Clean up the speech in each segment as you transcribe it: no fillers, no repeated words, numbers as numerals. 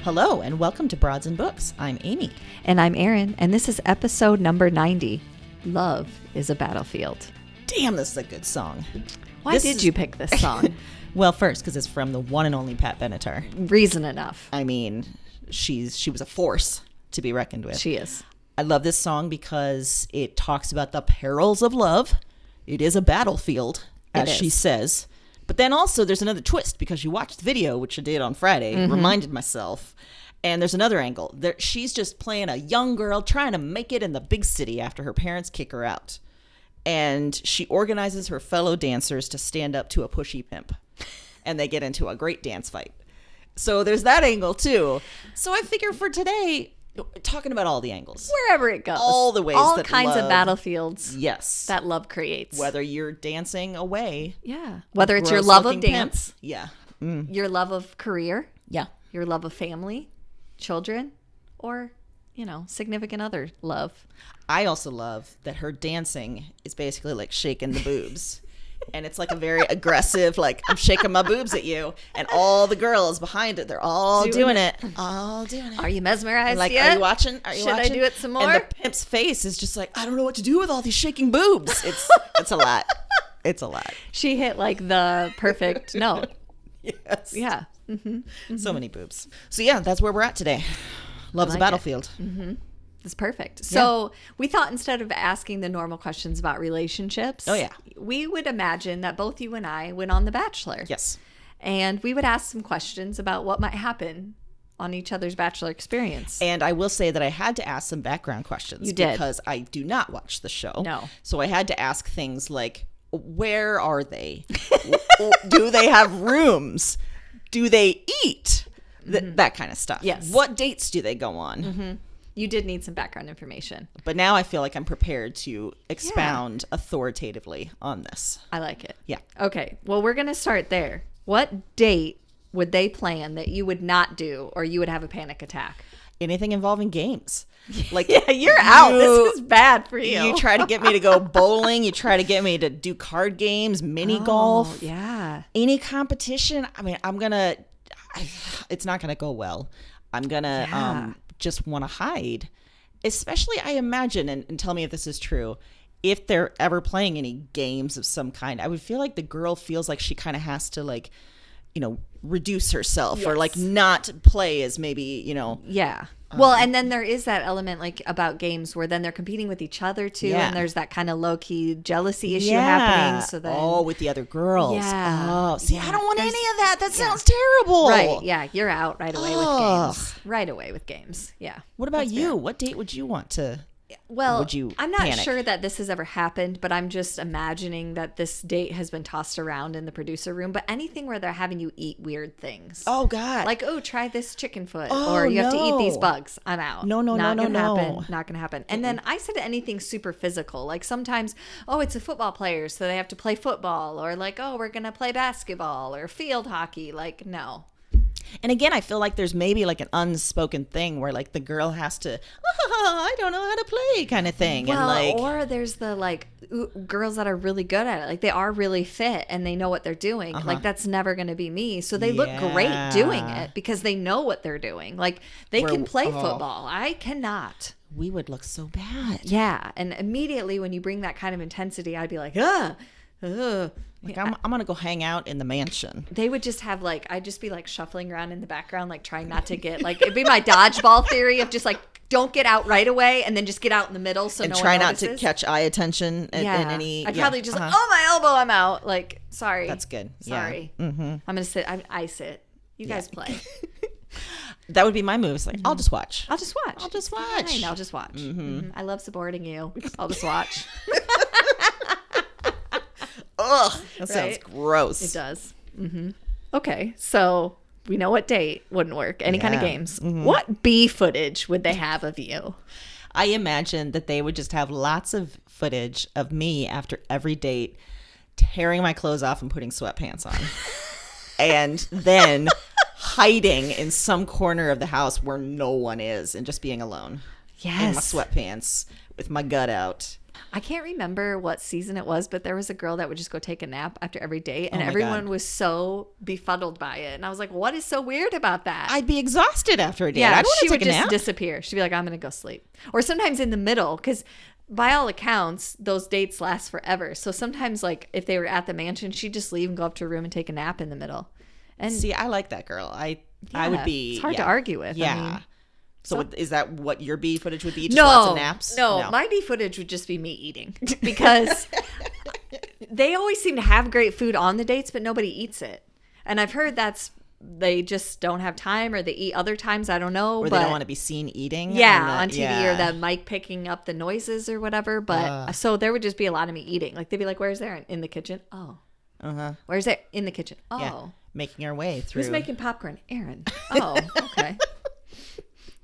Hello, and welcome to Broads and Books. I'm Amy. And I'm Erin, and this is episode number 90. Love is a battlefield. Damn, this is a good song. Why did you pick this song? Well, first, because it's from the one and only Pat Benatar. Reason enough. I mean, she was a force to be reckoned with. She is. I love this song because it talks about the perils of love. It is a battlefield, as she says. But then also there's another twist because you watched the video, which I did on Friday, reminded myself. And there's another angle. She's just playing a young girl trying to make it in the big city after her parents kick her out. And she organizes her fellow dancers to stand up to a pushy pimp. And they get into a great dance fight. So there's that angle too. So I figure for today, talking about all the angles. Wherever it goes. All the ways all that kinds love, of battlefields. Yes. That love creates. Whether you're dancing away. Yeah. Whether it's your love of dance. Pimp. Yeah. Your love of career. Yeah. Your love of family, children, or, significant other love. I also love that her dancing is basically like shaking the boobs. And it's like a very aggressive, like, I'm shaking my boobs at you. And all the girls behind it, they're all doing it. All doing it. Are you mesmerized like, yet? Are you watching? Should I do it some more? And the pimp's face is just like, I don't know what to do with all these shaking boobs. It's a lot. It's a lot. She hit like the perfect note. Yes. Yeah. Mm-hmm. So many boobs. So yeah, that's where we're at today. Love's a battlefield. It's perfect. So we thought instead of asking the normal questions about relationships, we would imagine that both you and I went on The Bachelor. Yes. And we would ask some questions about what might happen on each other's Bachelor experience. And I will say that I had to ask some background questions. You did. Because I do not watch the show. No. So I had to ask things like, where are they? Do they have rooms? Do they eat? That kind of stuff. Yes. What dates do they go on? You did need some background information. But now I feel like I'm prepared to expound authoritatively on this. I like it. Yeah. Okay. Well, we're going to start there. What date would they plan that you would not do or you would have a panic attack? Anything involving games. Like, yeah, you're out. This is bad for you. You try to get me to go bowling. You try to get me to do card games, mini golf. Yeah. Any competition. I mean, it's not going to go well. I'm going to just want to hide. Especially, I imagine, and tell me if this is true, if they're ever playing any games of some kind, I would feel like the girl feels like she kind of has to, reduce herself or, not play as maybe, Yeah. Well, and then there is that element about games where then they're competing with each other too, and there's that kind of low-key jealousy issue happening. So then, with the other girls. Yeah. Oh, see, I don't want any of that. That sounds terrible. Right? Yeah, you're out right away with games. Right away with games. Yeah. What about you? What date would you want to? Well, would you I'm not panic? sure that this has ever happened, but I'm just imagining that this date has been tossed around in the producer room. But anything where they're having you eat weird things. Oh, God. Like, try this chicken foot. Or you have to eat these bugs. I'm out. No. Not going to happen. And then I said anything super physical. Like sometimes, it's a football player, so they have to play football. Or we're going to play basketball or field hockey. Like, no. And again, I feel like there's maybe an unspoken thing where the girl has to, I don't know how to play kind of thing. Well, and or there's the girls that are really good at it. Like they are really fit and they know what they're doing. Like that's never going to be me. So they look great doing it because they know what they're doing. Like they can play football. I cannot. We would look so bad. Yeah. And immediately when you bring that kind of intensity, I'd be like, ugh. I'm going to go hang out in the mansion. They would just have I'd just be shuffling around in the background, trying not to get it'd be my dodgeball theory of just don't get out right away and then just get out in the middle so and no try one not notices. to catch eye attention in any. I'd probably just my elbow, I'm out. Sorry. That's good. Sorry. Yeah. Mm-hmm. I'm going to sit. I sit. You guys play. That would be my move. It's I'll just watch. I'll just watch. I'll just watch. Fine, I'll just watch. I love supporting you. I'll just watch. Ugh, that sounds gross. It does. Okay, so we know what date wouldn't work. Any kind of games. What B footage would they have of you? I imagine that they would just have lots of footage of me after every date tearing my clothes off and putting sweatpants on. And then hiding in some corner of the house where no one is and just being alone. Yes. In my sweatpants with my gut out. I can't remember what season it was, but there was a girl that would just go take a nap after every date, and Oh my everyone God. was so befuddled by it. And I was like, what is so weird about that? I'd be exhausted after a date. Yeah, I don't she want would to take a just nap. disappear. She'd be like, I'm going to go sleep. Or sometimes in the middle, because by all accounts, those dates last forever. So sometimes, like, if they were at the mansion, she'd just leave and go up to her room and take a nap in the middle. And See, I like that girl. I yeah, would be. It's hard yeah. to argue with. Yeah. I mean, so is that what your B footage would be? Just lots of naps? No, my B footage would just be me eating because they always seem to have great food on the dates, but nobody eats it. And I've heard they just don't have time, or they eat other times. I don't know. Or they don't want to be seen eating. On TV, or the mic picking up the noises or whatever. But so there would just be a lot of me eating. Like they'd be like, "Where's Aaron? In the kitchen." Oh. Where's it? In the kitchen. Oh. Yeah. Making our way through. Who's making popcorn? Aaron. Oh, okay.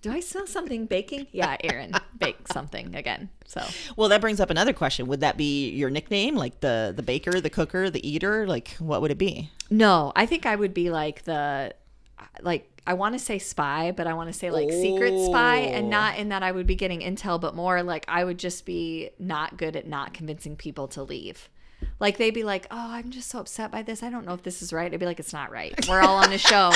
Do I smell something baking? Yeah, Aaron baked something again. So, well, that brings up another question. Would that be your nickname, like the baker, the cooker, the eater? Like, what would it be? No, I think I would be like I want to say spy, but I want to say like secret spy, and not in that I would be getting intel, but more like I would just be not good at not convincing people to leave. Like they'd be like, "Oh, I'm just so upset by this. I don't know if this is right." I'd be like, "It's not right. We're all on a show."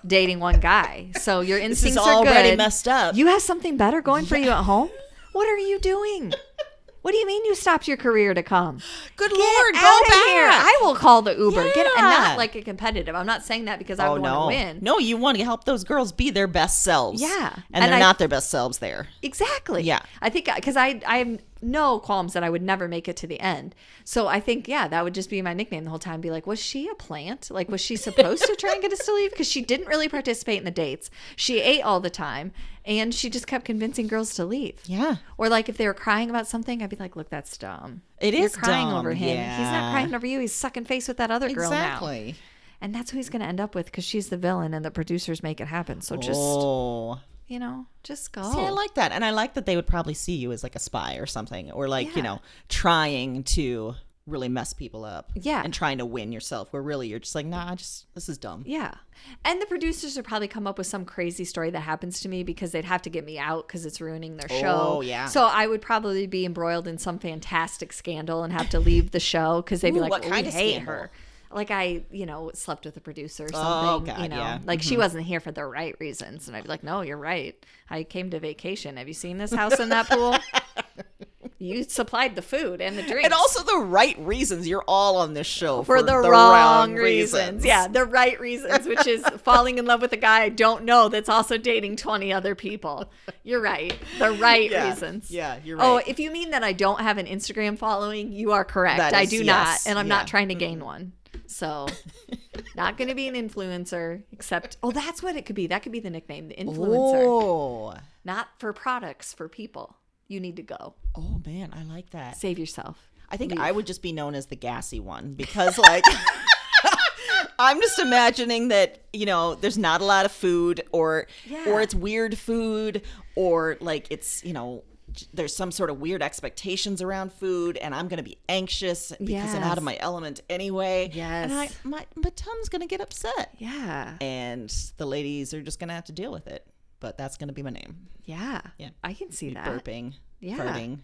Dating one guy, so your instincts are good. Already messed up. You have something better going for you at home. What are you doing? What do you mean you stopped your career to come? Good Get Lord, go out of back. here. I will call the Uber. Yeah. Get, and not like a competitive. I'm not saying that because I would want to win. No, you want to help those girls be their best selves. Yeah. And they're not their best selves there. Exactly. Yeah. I think because I have no qualms that I would never make it to the end. So I think, yeah, that would just be my nickname the whole time. Be like, was she a plant? Like, was she supposed to try and get us to leave? Because she didn't really participate in the dates. She ate all the time. And she just kept convincing girls to leave. Yeah. Or like if they were crying about something, I'd be like, look, that's dumb. You're You're crying dumb. over him. Yeah. He's not crying over you. He's sucking face with that other girl now. Exactly. And that's who he's going to end up with because she's the villain and the producers make it happen. So just, just go. See, I like that. And I like that they would probably see you as like a spy or something. Or like, trying to really mess people up. Yeah. And trying to win yourself. Where really you're just like, nah, this is dumb. Yeah. And the producers would probably come up with some crazy story that happens to me because they'd have to get me out because it's ruining their show. Oh, yeah. So I would probably be embroiled in some fantastic scandal and have to leave the show because they'd be like, what kind we of hate scandal? her. Like I, slept with a producer or something, Oh, God, yeah. like she wasn't here for the right reasons. And I'd be like, no, you're right. I came to vacation. Have you seen this house in that pool? You supplied the food and the drinks. And also the right reasons. You're all on this show for the wrong reasons. Yeah, the right reasons, which is falling in love with a guy I don't know that's also dating 20 other people. You're right. The right reasons. Yeah, you're right. Oh, if you mean that I don't have an Instagram following, you are correct. That I is- do yes, not, and I'm yeah. not trying to gain one. So, not going to be an influencer, except, that's what it could be. That could be the nickname, the influencer. Oh. Not for products, for people. You need to go. Oh, man, I like that. Save yourself. I think Leave. I would just be known as the gassy one because, like, I'm just imagining that, there's not a lot of food or it's weird food or, like, it's, there's some sort of weird expectations around food and I'm going to be anxious because I'm out of my element anyway. Yes. And my tum's going to get upset. Yeah. And the ladies are just going to have to deal with it. But that's going to be my name. Yeah. Yeah. I can see that. Burping. Yeah. Farting.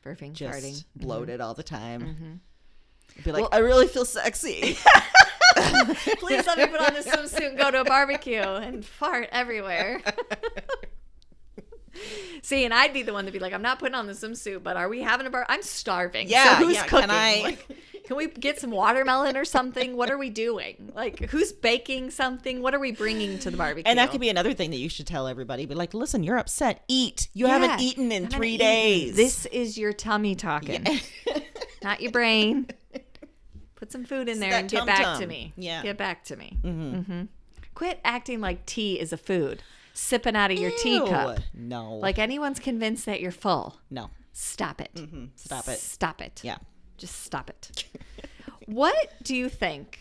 Burping, Just farting. bloated all the time. Mm-hmm. Be like, I really feel sexy. Please let me put on this swimsuit and go to a barbecue and fart everywhere. See, and I'd be the one to be like, I'm not putting on the swimsuit, but are we having a bar? I'm starving. Yeah, so who's yeah, cooking? can Can we get some watermelon or something? What are we doing? Like, who's baking something? What are we bringing to the barbecue? And that could be another thing that you should tell everybody. Be like, listen, you're upset. Eat. You haven't eaten in 3 days. This is your tummy talking, not your brain. Put some food in there and get back to me. Yeah. Get back to me. Mm-hmm. Quit acting like tea is a food. Sipping out of your teacup. No. Like anyone's convinced that you're full. No. Stop it. Mm-hmm. Stop it. Stop it. Yeah. Just stop it. What do you think,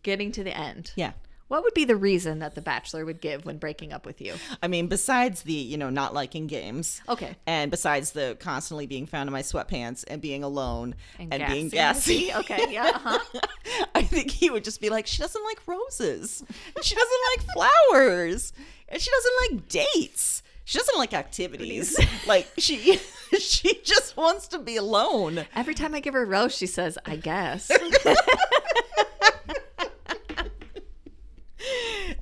getting to the end? Yeah. What would be the reason that the Bachelor would give when breaking up with you? I mean, besides the, not liking games. Okay. And besides the constantly being found in my sweatpants and being alone and being gassy. gassy. Okay, yeah. Uh-huh. I think he would just be like, she doesn't like roses. And she doesn't like flowers. And she doesn't like dates. She doesn't like activities. Like she just wants to be alone. Every time I give her a rose, she says, I guess.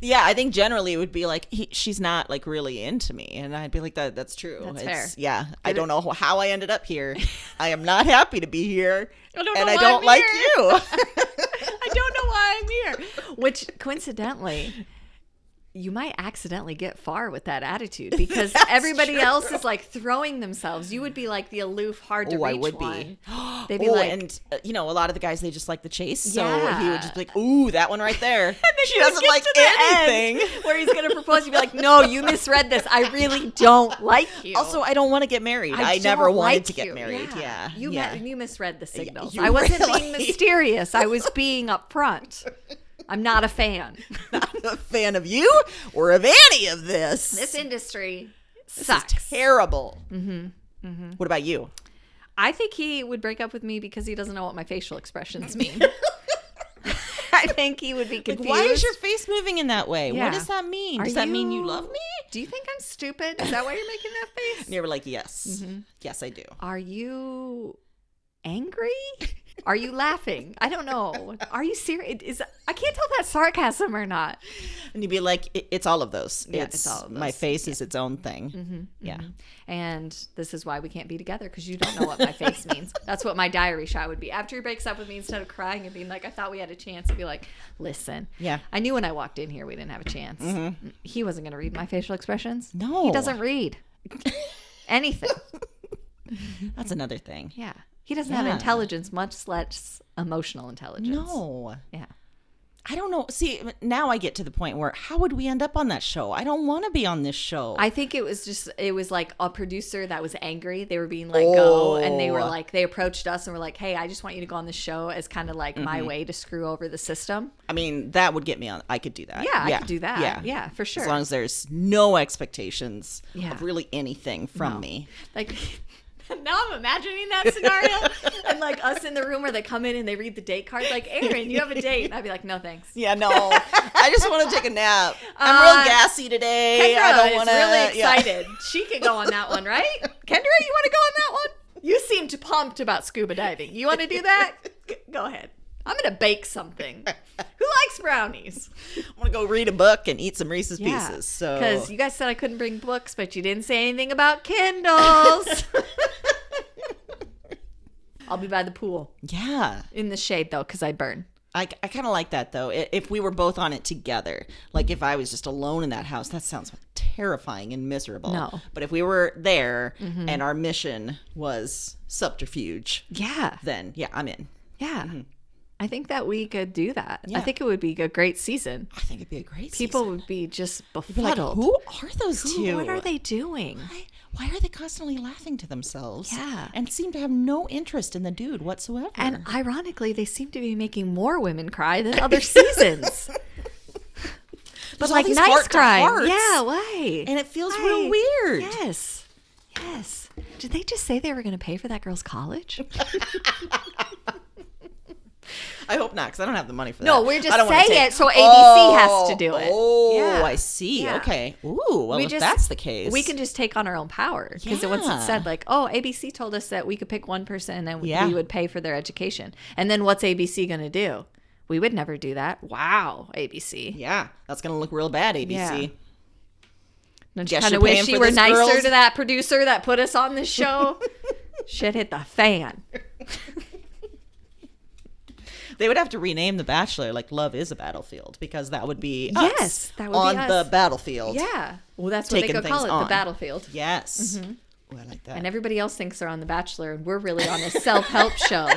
Yeah, I think generally it would be like she's not like really into me, and I'd be like that's true. That's fair. Yeah, I don't know how I ended up here. I am not happy to be here, I don't and I don't like you. I don't know why I'm here. Which coincidentally, you might accidentally get far with that attitude because everybody else is like throwing themselves. You would be like the aloof, hard to reach I would one. be. They'd be like, and a lot of the guys, they just like the chase. So Yeah. he would just be like, ooh, that one right there. And then she you would doesn't get like to the anything. end where he's gonna propose. You'd be like, no, you misread this. I really don't like you. Also, I don't want to get married. I don't never wanted like to get you. married. Yeah. You misread the signals. You I wasn't really- being mysterious. I was being upfront. I'm not a fan. Not a fan of you or of any of this. This industry This sucks. is terrible. What about you? I think he would break up with me because he doesn't know what my facial expressions mean. I think he would be confused. Like, why is your face moving in that way? Yeah. What does that mean? Are Does that mean you you- love me? Do you think I'm stupid? Is that why you're making that face? And you were like, yes. Yes, I do. Are you angry? Are you laughing? I don't know. Are you serious? I can't tell if that's sarcasm or not. And you'd be like, it's all of those. Yeah, it's all of My those. face is its own thing. Yeah. And this is why we can't be together because you don't know what my face means. That's what my diary shot would be. After he breaks up with me, instead of crying and being like, I thought we had a chance, I'd be like, listen. Yeah. I knew when I walked in here we didn't have a chance. He wasn't going to read my facial expressions. No. He doesn't read anything. That's another thing. Yeah. He doesn't have intelligence, much less emotional intelligence. No. Yeah. I don't know. See, now I get to the point where how would we end up on that show? I don't want to be on this show. I think it was like a producer that was angry. They were being let go, and they were like, they approached us and were like, hey, I just want you to go on the show as kind of like my way to screw over the system. I mean, that would get me on. I could do that. Yeah, I could do that. Yeah, for sure. As long as there's no expectations Yeah. of really anything from me. Like, now I'm imagining that scenario and like us in the room where they come in and they read the date card, like, Aaron, you have a date. And I'd be like, no, thanks. Yeah, no. I just want to take a nap. I'm real gassy today. Kendra I don't want is to. really excited. She can go on that one, right? Kendra, you want to go on that one? You seemed pumped about scuba diving. You want to do that? Go ahead. I'm going to bake something. Who likes brownies? I want to go read a book and eat some Reese's Pieces. So Because you guys said I couldn't bring books, but you didn't say anything about Kindles. I'll be by the pool. Yeah. In the shade, though, because I burn. I kind of like that, though. If we were both on it together, like if I was just alone in that house, that sounds terrifying and miserable. No. But if we were there and our mission was subterfuge, Yeah. then yeah, I'm in. Yeah. I think that we could do that. Yeah. I think it would be a great season. I think it'd be a great People season. would be just Be like, befuddled. who are those two? What are they doing? Why are they constantly laughing to themselves? Yeah. And seem to have no interest in the dude whatsoever. And ironically, they seem to be making more women cry than other seasons. But all like these nice heart-to-hearts. crying. Yeah, why? And it feels Why? real weird. Yes. Yes. Did they just say they were going to pay for that girl's college? I hope not, because I don't have the money for that. No, we're just I don't wanna saying it so ABC has to do it. Oh, Yeah. I see. Yeah. Okay. Ooh, well, if that's the case. We can just take on our own power. Because once Yeah. it said like, oh, ABC told us that we could pick one person and then Yeah. we would pay for their education. And then what's ABC going to do? We would never do that. Wow, ABC. Yeah, that's going to look real bad, ABC. Yeah. Don't you Guess kind of you're wish paying you for were this, nicer girls? to that producer that put us on this show? Shit hit the fan. They would have to rename The Bachelor like Love is a Battlefield, because that would be Yes, us that would be on us. the battlefield. Yeah. Well, that's what they Taking could call things it, the on. battlefield. Yes. Ooh, I like that. And everybody else thinks they're on The Bachelor, and we're really on a self-help show.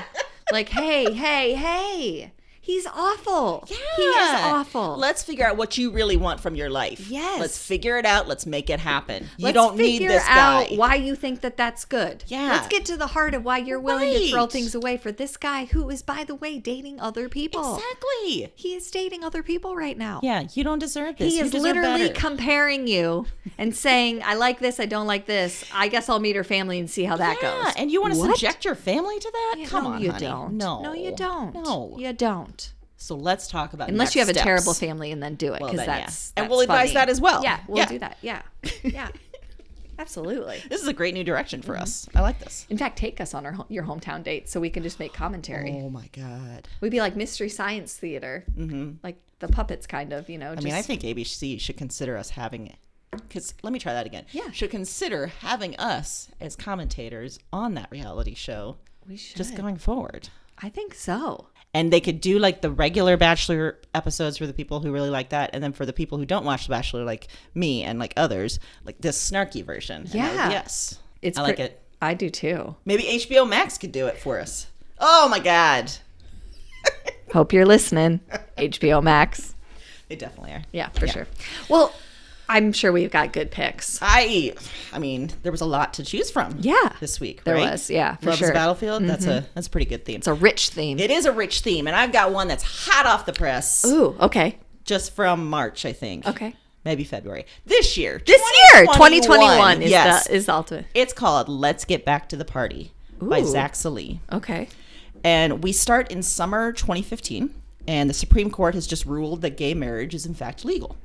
Like, hey, he's awful. Yeah. He is awful. Let's figure out what you really want from your life. Yes. Let's figure it out. Let's make it happen. You Let's don't need figure this guy. out why you think that that's good. Yeah. Let's get to the heart of why you're willing to throw Right. things away for this guy who is, by the way, dating other people. Exactly. He is dating other people right now. Yeah, you don't deserve this. He You is deserve literally better. comparing you and saying, I like this, I don't like this. I guess I'll meet her family and see how that Yeah, goes. and you want to What? subject your family to that? Yeah, Come no, on, you honey. don't. No, you don't. No. You don't. So let's talk about Unless next you have a steps. terrible family and then do it, Well, because then, yeah. that's And we'll advise funny. that as well. Yeah, we'll Yeah. do that. Yeah. Yeah. Absolutely. This is a great new direction for us. I like this. In fact, take us on your hometown date so we can just make commentary. Oh my God. We'd be like Mystery Science Theater. Like the puppets kind of, you know. I mean, I think ABC should consider us having it. Because let me try that again. Yeah. Should consider having us as commentators on that reality show. We should. Just going forward. I think so. And they could do like the regular Bachelor episodes for the people who really like that. And then for the people who don't watch The Bachelor, like me and like others, like this snarky version. Yeah. Yes. I like it. I do too. Maybe HBO Max could do it for us. Oh my God. Hope you're listening. HBO Max. They definitely are. Yeah, for sure. Well, I'm sure we've got good picks. I mean, there was a lot to choose from. Yeah. This week, There right? was, yeah, for Love's sure. a Battlefield. That's a pretty good theme. It's a rich theme. It is a rich theme, and I've got one that's hot off the press. Ooh, okay. Just from March, I think. Okay. Maybe February. This year, 2021 yes. is the ultimate. It's called "Let's Get Back to the Party" by Ooh. Zach Salee. Okay. And we start in summer 2015, and the Supreme Court has just ruled that gay marriage is in fact legal.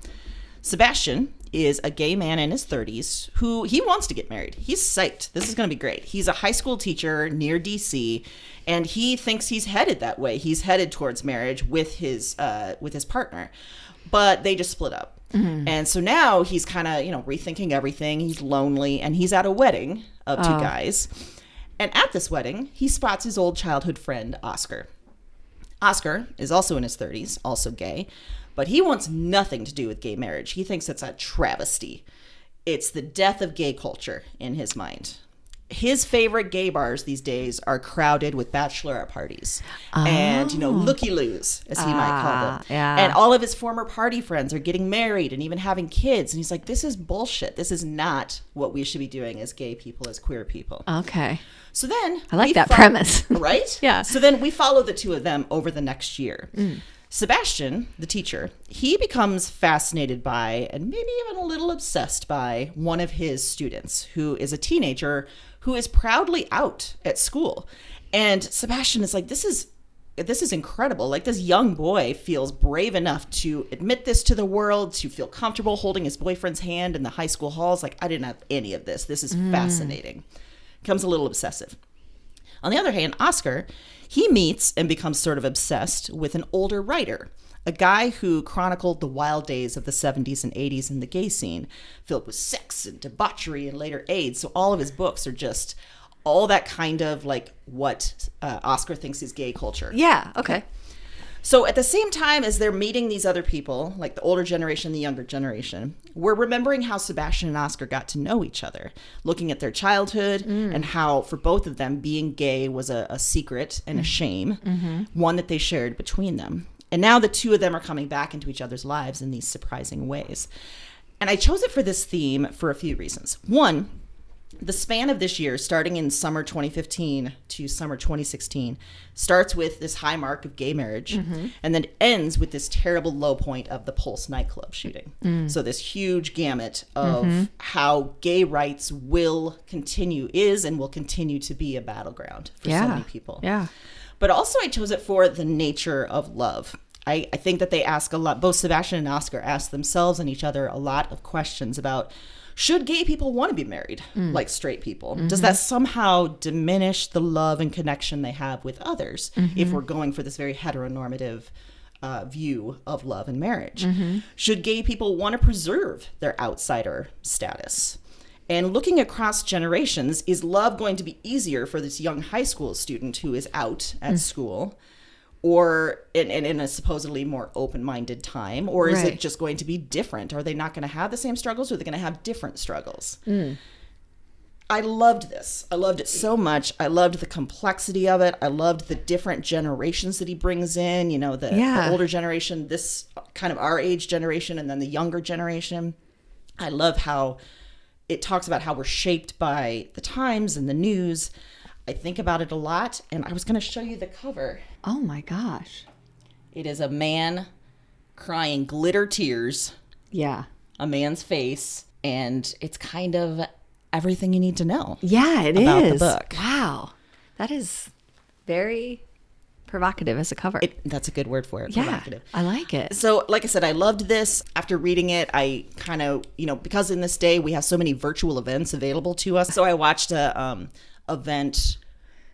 Sebastian is a gay man in his 30s who he wants to get married. He's psyched. This is going to be great. He's a high school teacher near DC, and he thinks he's headed that way. He's headed towards marriage with his partner, but they just split up. And so now he's kind of, rethinking everything. He's lonely, and he's at a wedding of two guys. And at this wedding, he spots his old childhood friend, Oscar. Oscar is also in his 30s, also gay, but he wants nothing to do with gay marriage. He thinks it's a travesty. It's the death of gay culture in his mind. His favorite gay bars these days are crowded with bachelorette parties and, looky-loos, as he might call them. Yeah. And all of his former party friends are getting married and even having kids. And he's like, this is bullshit. This is not what we should be doing as gay people, as queer people. Okay. So then I like that premise. Right? Yeah. So then we follow the two of them over the next year. Sebastian, the teacher, he becomes fascinated by and maybe even a little obsessed by one of his students who is a teenager who is proudly out at school. And Sebastian is like, this is incredible. Like, this young boy feels brave enough to admit this to the world, to feel comfortable holding his boyfriend's hand in the high school halls. Like, I didn't have any of this. This is fascinating. Becomes a little obsessive. On the other hand, Oscar, he meets and becomes sort of obsessed with an older writer, a guy who chronicled the wild days of the 70s and 80s in the gay scene, filled with sex and debauchery and later AIDS. So all of his books are just all that kind of like what Oscar thinks is gay culture. Yeah, okay. So at the same time as they're meeting these other people, like the older generation, the younger generation, we're remembering how Sebastian and Oscar got to know each other, looking at their childhood and how for both of them being gay was a secret and a shame, one that they shared between them. And now the two of them are coming back into each other's lives in these surprising ways. And I chose it for this theme for a few reasons. One, the span of this year, starting in summer 2015 to summer 2016, starts with this high mark of gay marriage and then ends with this terrible low point of the Pulse nightclub shooting. So this huge gamut of how gay rights will continue to be a battleground for so many people. Yeah. But also I chose it for the nature of love. I think that they ask a lot, both Sebastian and Oscar ask themselves and each other a lot of questions about, should gay people want to be married like straight people? Does that somehow diminish the love and connection they have with others if we're going for this very heteronormative view of love and marriage? Should gay people want to preserve their outsider status? And looking across generations, is love going to be easier for this young high school student who is out at school, or in a supposedly more open-minded time, or is it just going to be different? Are they not going to have the same struggles, or are they going to have different struggles? I loved this. I loved it so much. I loved the complexity of it. I loved the different generations that he brings in, the older generation, this kind of our age generation, and then the younger generation. I love how it talks about how we're shaped by the times and the news. I think about it a lot, and I was going to show you the cover. Oh my gosh. It is a man crying glitter tears. Yeah. A man's face, and it's kind of everything you need to know. Yeah, it about is. the book. Wow. That is very provocative as a cover. That's a good word for it. Yeah, Provocative. I like it. So, like I said, I loved this. After reading it, I kind of, because in this day we have so many virtual events available to us. So I watched a event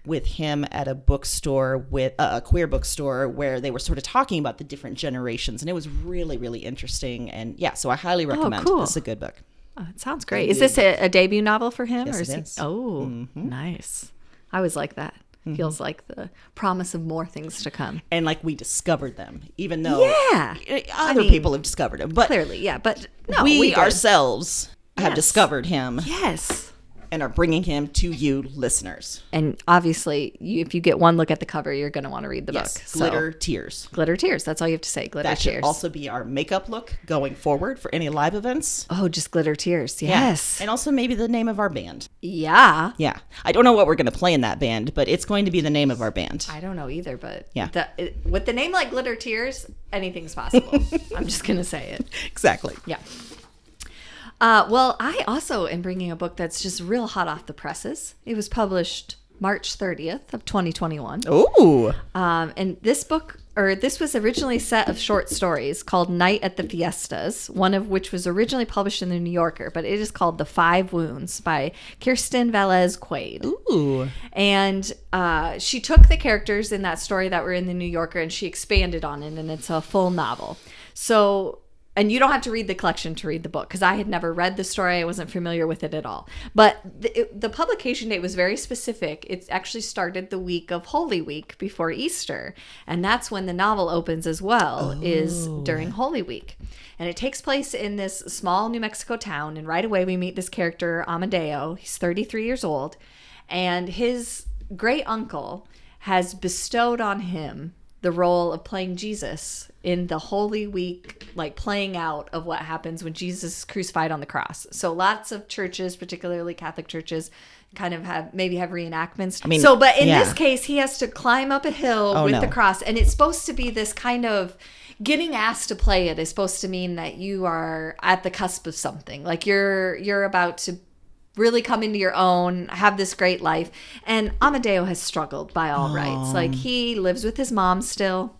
with him at a bookstore, with a queer bookstore, where they were sort of talking about the different generations, and it was really, really interesting. And yeah, so I highly recommend. Cool. This is a good book. Oh, it sounds great. Is this a debut novel for him? Yes, or it is. Nice. I always like that. Feels like the promise of more things to come. And like we discovered them, even though other people have discovered them. But clearly, yeah. But no, we ourselves have discovered him. Yes. And are bringing him to you listeners. And obviously, if you get one look at the cover, you're going to want to read the book. Glitter Tears. Glitter Tears. That's all you have to say. Glitter Tears. That should Tears. also be our makeup look going forward for any live events. Oh, just Glitter Tears. Yes. Yeah. And also maybe the name of our band. Yeah. Yeah. I don't know what we're going to play in that band, but it's going to be the name of our band. I don't know either, but yeah. With the name like Glitter Tears, anything's possible. I'm just going to say it. Exactly. Yeah. Well, I also am bringing a book that's just real hot off the presses. It was published March 30th of 2021. Ooh. And this was originally a set of short stories called Night at the Fiestas, one of which was originally published in the New Yorker, but it is called The Five Wounds by Kirsten Velez Quaid. Ooh. And she took the characters in that story that were in the New Yorker and she expanded on it, and it's a full novel. So... And you don't have to read the collection to read the book, because I had never read the story. I wasn't familiar with it at all. But the publication date was very specific. It actually started the week of Holy Week before Easter. And that's when the novel opens as well, is during Holy Week. And it takes place in this small New Mexico town. And right away we meet this character, Amadeo. He's 33 years old. And his great uncle has bestowed on him the role of playing Jesus in the Holy Week, like playing out of what happens when Jesus is crucified on the cross. So lots of churches, particularly Catholic churches, kind of have reenactments. But in this case, he has to climb up a hill with the cross, and it's supposed to be this kind of getting asked to play it is supposed to mean that you are at the cusp of something, like you're about to really come into your own, have this great life. And Amadeo has struggled by all rights. Like, he lives with his mom still,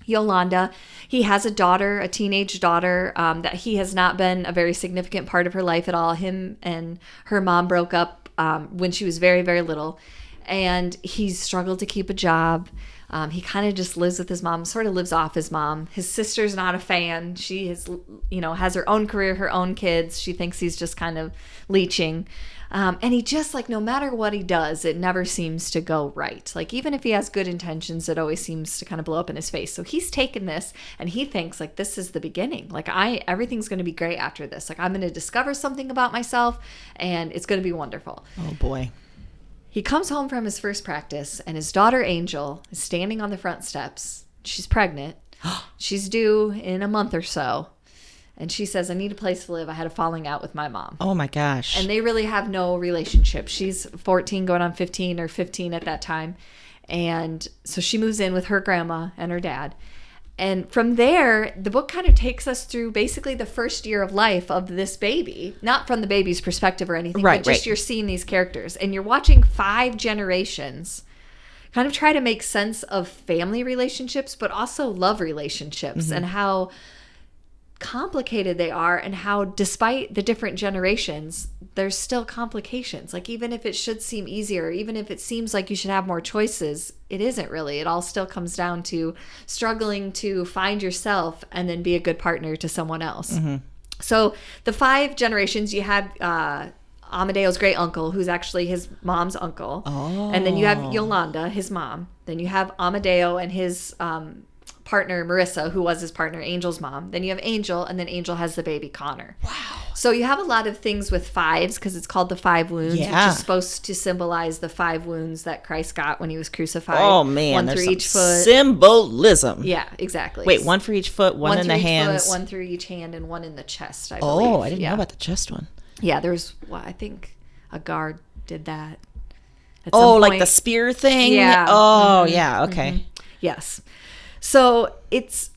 Yolanda. He has a daughter, a teenage daughter, that he has not been a very significant part of her life at all. Him and her mom broke up when she was very, very little. And he's struggled to keep a job. He kind of just lives with his mom, sort of lives off his mom. His sister's not a fan. She has her own career, her own kids. She thinks he's just kind of leeching. And he just, like, no matter what he does, it never seems to go right. Like, even if he has good intentions, it always seems to kind of blow up in his face. So he's taken this and he thinks, like, this is the beginning. Like, everything's going to be great after this. Like, I'm going to discover something about myself and it's going to be wonderful. Oh, boy. He comes home from his first practice, and his daughter, Angel, is standing on the front steps. She's pregnant. She's due in a month or so. And she says, I need a place to live. I had a falling out with my mom. Oh, my gosh. And they really have no relationship. She's 14 going on 15 or 15 at that time. And so she moves in with her grandma and her dad. And from there, the book kind of takes us through basically the first year of life of this baby. Not from the baby's perspective or anything, but just you're seeing these characters. And you're watching 5 generations kind of try to make sense of family relationships, but also love relationships, and how complicated they are, and how despite the different generations, there's still complications. Like, even if it should seem easier, even if it seems like you should have more choices, it isn't really. It all still comes down to struggling to find yourself and then be a good partner to someone else. So the 5 generations, you have Amadeo's great uncle, who's actually his mom's uncle. And then you have Yolanda, his mom. Then you have Amadeo and his partner, Marissa, who was his partner, Angel's mom. Then you have Angel, and then Angel has the baby, Connor. Wow. So you have a lot of things with 5s, because it's called the 5 wounds, which is supposed to symbolize the 5 wounds that Christ got when he was crucified. Oh, man. 1 through each foot. Symbolism. Yeah, exactly. Wait, 1 for each foot, one in the hands. 1 through each hand, and 1 in the chest, I believe. Oh, I didn't know about the chest one. Yeah, there's, I think a guard did that. Like the spear thing? Yeah. Oh, yeah, okay. Yes. So it's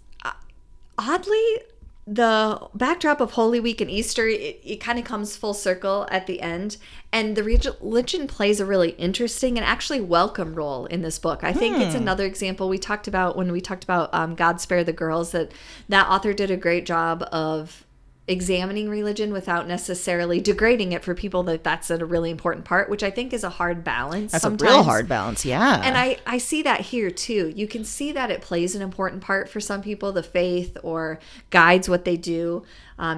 oddly, the backdrop of Holy Week and Easter, it kind of comes full circle at the end. And the religion plays a really interesting and actually welcome role in this book. I think it's another example we talked about when we talked about God Spare the Girls, that author did a great job of examining religion without necessarily degrading it for people that's a really important part, which I think is a hard balance. That's sometimes. a real hard balance, yeah. And I see that here too. You can see that it plays an important part for some people, the faith, or guides what they do.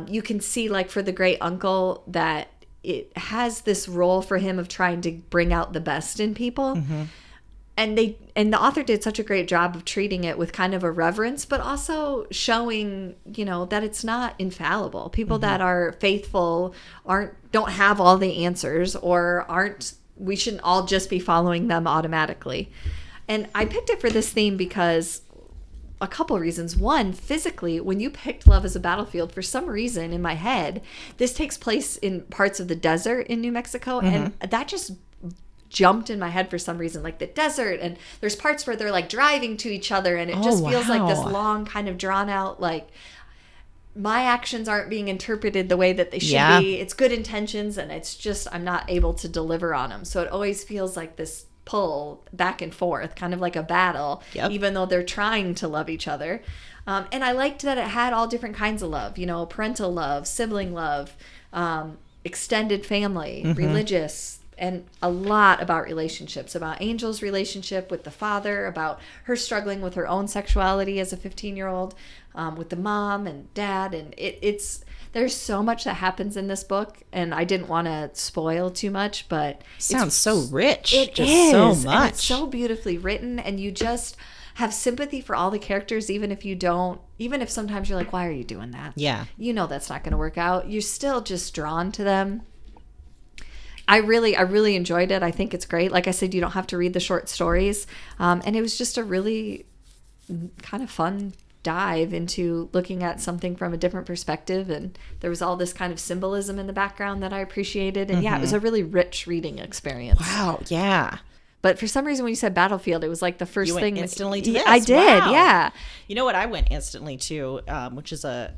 You can see, like for the great uncle, that it has this role for him of trying to bring out the best in people. And the author did such a great job of treating it with kind of a reverence, but also showing, that it's not infallible. People that are faithful don't have all the answers, or we shouldn't all just be following them automatically. And I picked it for this theme because a couple reasons. One, physically, when you picked Love as a Battlefield, for some reason in my head, this takes place in parts of the desert in New Mexico, and that just jumped in my head for some reason, like the desert, and there's parts where they're like driving to each other, and it just feels like this long kind of drawn out, like my actions aren't being interpreted the way that they should be. It's good intentions, and it's just I'm not able to deliver on them. So it always feels like this pull back and forth, kind of like a battle, even though they're trying to love each other. And I liked that it had all different kinds of love, parental love, sibling love, extended family, religious, and a lot about relationships, about Angel's relationship with the father, about her struggling with her own sexuality as a 15-year-old, with the mom and dad. And there's so much that happens in this book, and I didn't want to spoil too much, but sounds so rich. It is so much. And it's so beautifully written, and you just have sympathy for all the characters, even if sometimes you're like, why are you doing that? Yeah. That's not going to work out. You're still just drawn to them. I really enjoyed it. I think it's great. Like I said, you don't have to read the short stories. And it was just a really kind of fun dive into looking at something from a different perspective. And there was all this kind of symbolism in the background that I appreciated. And it was a really rich reading experience. Wow. Yeah. But for some reason, when you said Battlefield, it was like the first thing. Instantly to this. I did. Wow. Yeah. You know what I went instantly to, which is a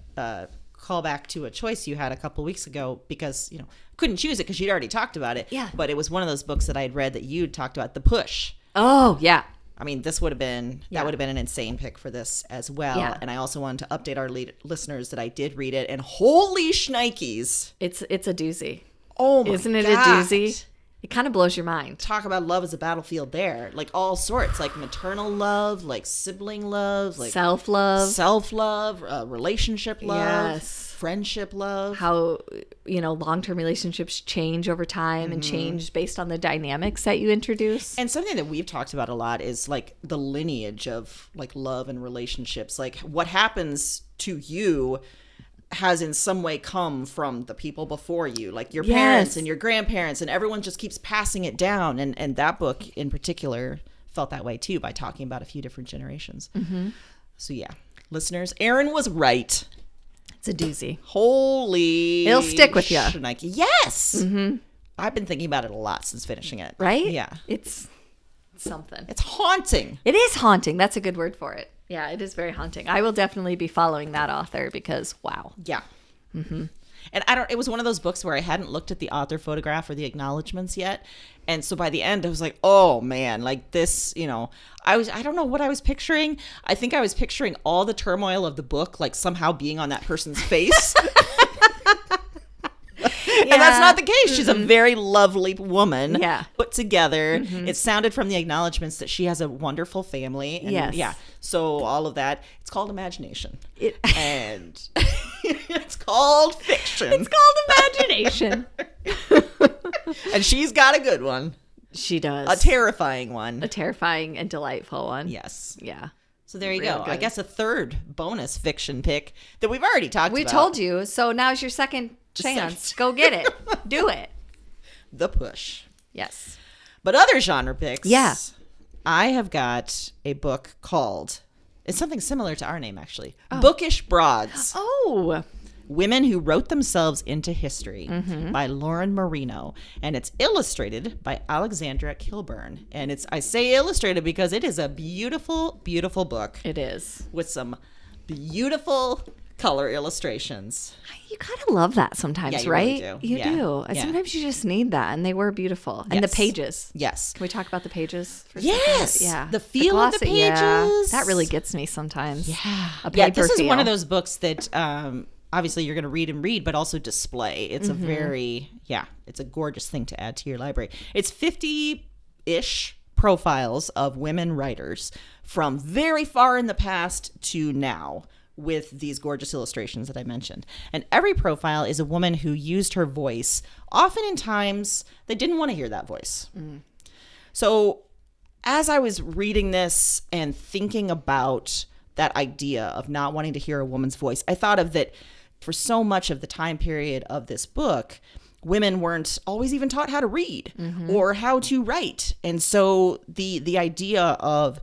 callback to a choice you had a couple weeks ago, because couldn't choose it because you'd already talked about it. Yeah. But it was one of those books that I had read that you'd talked about, The Push. Oh, yeah. I mean, that would have been an insane pick for this as well. Yeah. And I also wanted to update our listeners that I did read it, and holy shnikes. It's a doozy. Oh my God. Isn't it a doozy? It kind of blows your mind. Talk about love as a battlefield there. Like all sorts, like maternal love, like sibling love, like self-love, relationship love, friendship love. How, long-term relationships change over time and change based on the dynamics that you introduce. And something that we've talked about a lot is like the lineage of like love and relationships. Like what happens to you has in some way come from the people before you, like your parents and your grandparents, and everyone just keeps passing it down. And that book in particular felt that way too, by talking about a few different generations. So yeah, listeners, Erin was right. It's a doozy. Holy, it'll stick with you. Yes. I've been thinking about it a lot since finishing it. Right? Yeah. It's something. It's haunting. It is haunting. That's a good word for it. Yeah, it is very haunting. I will definitely be following that author because, wow. Yeah. And it was one of those books where I hadn't looked at the author photograph or the acknowledgments yet. And so by the end, I was like, oh man, like this, I don't know what I was picturing. I think I was picturing all the turmoil of the book, like somehow being on that person's face. And that's not the case. She's a very lovely woman, put together. It sounded from the acknowledgments that she has a wonderful family. And so all of that, it's called imagination. And it's called fiction. It's called imagination. And she's got a good one. She does. A terrifying one. A terrifying and delightful one. Yes. Yeah. So there you go. Good. I guess a third bonus fiction pick that we've already talked about. We told you. So now's your second chance. Go get it. Do it. The Push. Yes. But other genre picks. Yeah. I have got a book called, it's something similar to our name actually, Bookish Broads. Oh. Women Who Wrote Themselves into History by Lauren Marino. And it's illustrated by Alexandra Kilburn. And I say illustrated because it is a beautiful, beautiful book. It is. With some beautiful color illustrations. You gotta love that sometimes, Yeah, you right? really do. You Yeah. do. And Yeah. sometimes you just need that, and they were beautiful. And the Yes. pages. Yes. Can we talk about the pages for a Yes. second? Yeah. The feel of the glossy- yeah. pages. That really gets me sometimes. Yeah. A Yeah, paper this is one feel. of those books that obviously you're going to read, but also display. It's a very, it's a gorgeous thing to add to your library. It's 50-ish profiles of women writers from very far in the past to now, with these gorgeous illustrations that I mentioned. And every profile is a woman who used her voice, often in times they didn't want to hear that voice. So as I was reading this and thinking about that idea of not wanting to hear a woman's voice, I thought of that for so much of the time period of this book, women weren't always even taught how to read or how to write. And so the idea of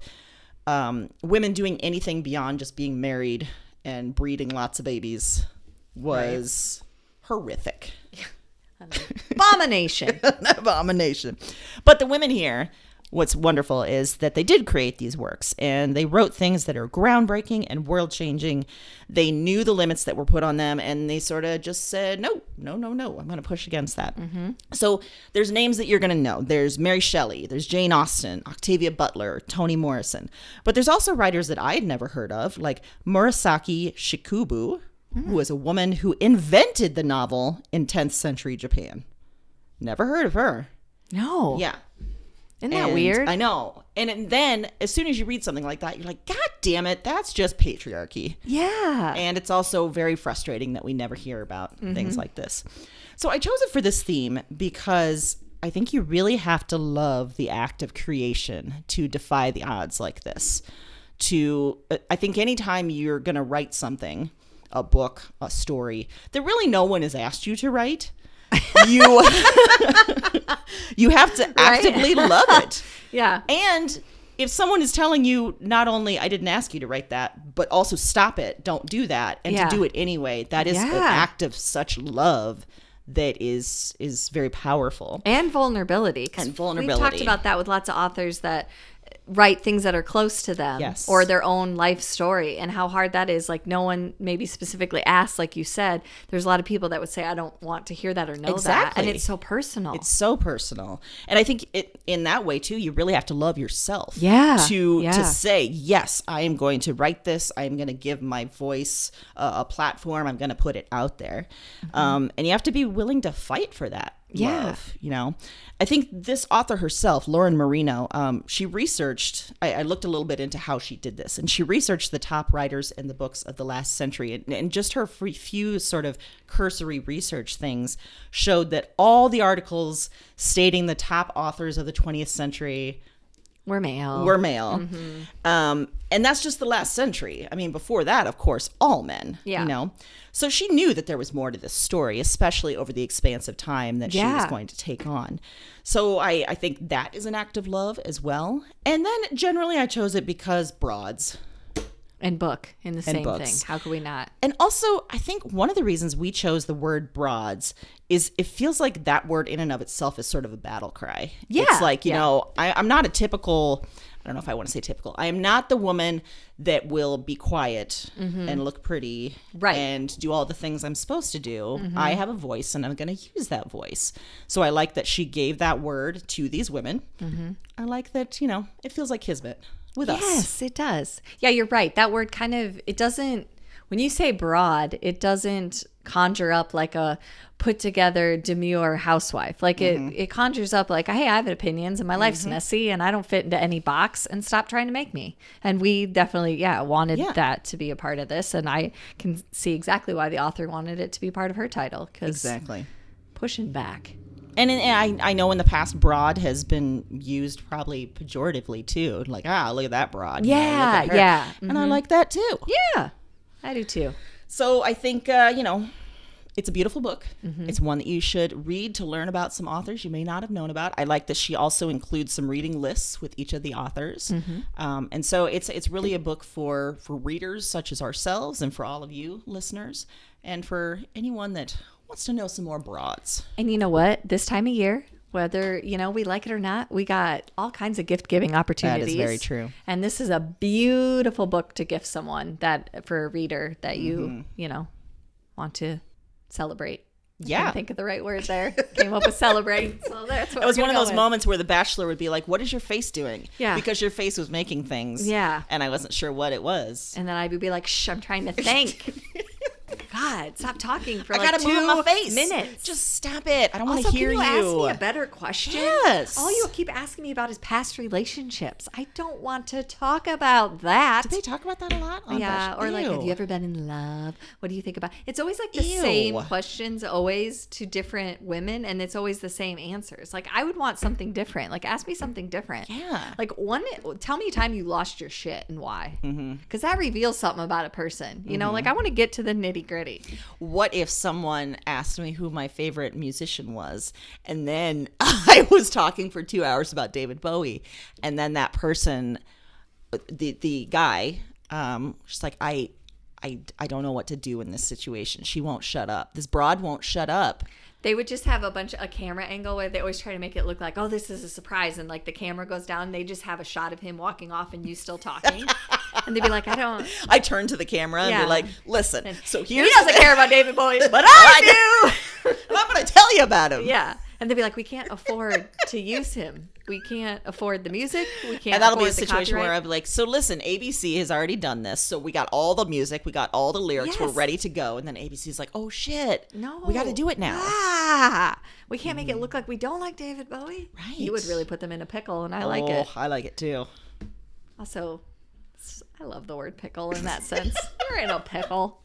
women doing anything beyond just being married and breeding lots of babies was horrific. Abomination. An abomination. But the women here, what's wonderful is that they did create these works, and they wrote things that are groundbreaking and world-changing. They knew the limits that were put on them, and they sort of just said, no, I'm going to push against that. So there's names that you're going to know. There's Mary Shelley, there's Jane Austen, Octavia Butler, Toni Morrison. But there's also writers that I had never heard of, like Murasaki Shikubu, who was a woman who invented the novel in 10th century Japan. Never heard of her. No. Yeah. Isn't that weird? I know. And then as soon as you read something like that, you're like, God damn it, that's just patriarchy. Yeah. And it's also very frustrating that we never hear about things like this. So I chose it for this theme because I think you really have to love the act of creation to defy the odds like this. I think anytime you're going to write something, a book, a story, that really no one has asked you to write, you have to actively love it. Yeah. And if someone is telling you not only I didn't ask you to write that, but also stop it, don't do that, and to do it anyway, that is an act of such love that is very powerful. And vulnerability. We've talked about that with lots of authors that write things that are close to them or their own life story, and how hard that is. Like, no one maybe specifically asked, like you said. There's a lot of people that would say, I don't want to hear that or know that. And it's so personal. It's so personal. And I think in that way too, you really have to love yourself. To say, yes, I am going to write this. I am going to give my voice a platform. I'm going to put it out there. And you have to be willing to fight for that. Love, I think this author herself, Lauren Marino, she researched, I looked a little bit into how she did this, and she researched the top writers in the books of the last century, and just her few sort of cursory research things showed that all the articles stating the top authors of the 20th century were male. And that's just the last century. I mean, before that, of course, all men, So she knew that there was more to this story, especially over the expanse of time that she was going to take on. So I think that is an act of love as well. And then generally I chose it because broads. And book in the same thing. How could we not? And also, I think one of the reasons we chose the word broads is it feels like that word in and of itself is sort of a battle cry. Yeah. It's like, I'm not a typical, I don't know if I want to say typical. I am not the woman that will be quiet and look pretty and do all the things I'm supposed to do. I have a voice and I'm going to use that voice. So I like that she gave that word to these women. I like that, it feels like Kismet. With us. Yes, it does. Yeah, you're right. That word it doesn't, when you say broad, it doesn't conjure up like a put together demure housewife. Like it conjures up like, hey, I have opinions and my life's messy and I don't fit into any box, and stop trying to make me. And we definitely, wanted that to be a part of this. And I can see exactly why the author wanted it to be part of her title. Exactly. Pushing back. And I know in the past, broad has been used probably pejoratively too. Like, look at that broad. Yeah, look at her. And I like that too. Yeah, I do too. So I think, it's a beautiful book. It's one that you should read to learn about some authors you may not have known about. I like that she also includes some reading lists with each of the authors. And so it's really a book for readers such as ourselves, and for all of you listeners, and for anyone that wants to know some more broads. And you know what? This time of year, Whether, we like it or not, we got all kinds of gift giving opportunities. That is very true. And this is a beautiful book to gift someone for a reader that you want to celebrate. Yeah. I couldn't think of the right word there. Came up with celebrate. So that's what it was one of those moments where the Bachelor would be like, what is your face doing? Yeah. Because your face was making things. Yeah. And I wasn't sure what it was. And then I would be like, shh, I'm trying to think. God, stop talking for I gotta move my face. minutes. Just stop it. I don't want to hear you. Can you ask me a better question? Yes. All you keep asking me about is past relationships. I don't want to talk about that. Do they talk about that a lot? Yeah, or like, have you ever been in love? What do you think about? It's always like the same questions always to different women, and it's always the same answers. Like, I would want something different. Like, ask me something different. Yeah. Like, tell me a time you lost your shit and why. Because that reveals something about a person. You know, like, I want to get to the nitty gritty. What if someone asked me who my favorite musician was, and then I was talking for 2 hours about David Bowie, and then that person, the guy, just like, I don't know what to do in this situation. She won't shut up. This broad won't shut up. They would just have a camera angle where they always try to make it look like, oh, this is a surprise. And like the camera goes down. They just have a shot of him walking off and you still talking. And they'd be like, I turn to the camera and be like, listen, so here's. He doesn't care about David Bowie, but I do. And I'm going to tell you about him. Yeah. And they'd be like, we can't afford to use him. We can't afford the music. We can't. And that'll be a afford the situation copyright. where I'll be like, so listen, ABC has already done this. So we got all the music. We got all the lyrics. Yes. We're ready to go. And then ABC's like, oh, shit. No. We got to do it now. Ah, we can't make it look like we don't like David Bowie. Right. You would really put them in a pickle, and I like it. I like it too. Also, I love the word pickle in that sense. You're in a pickle.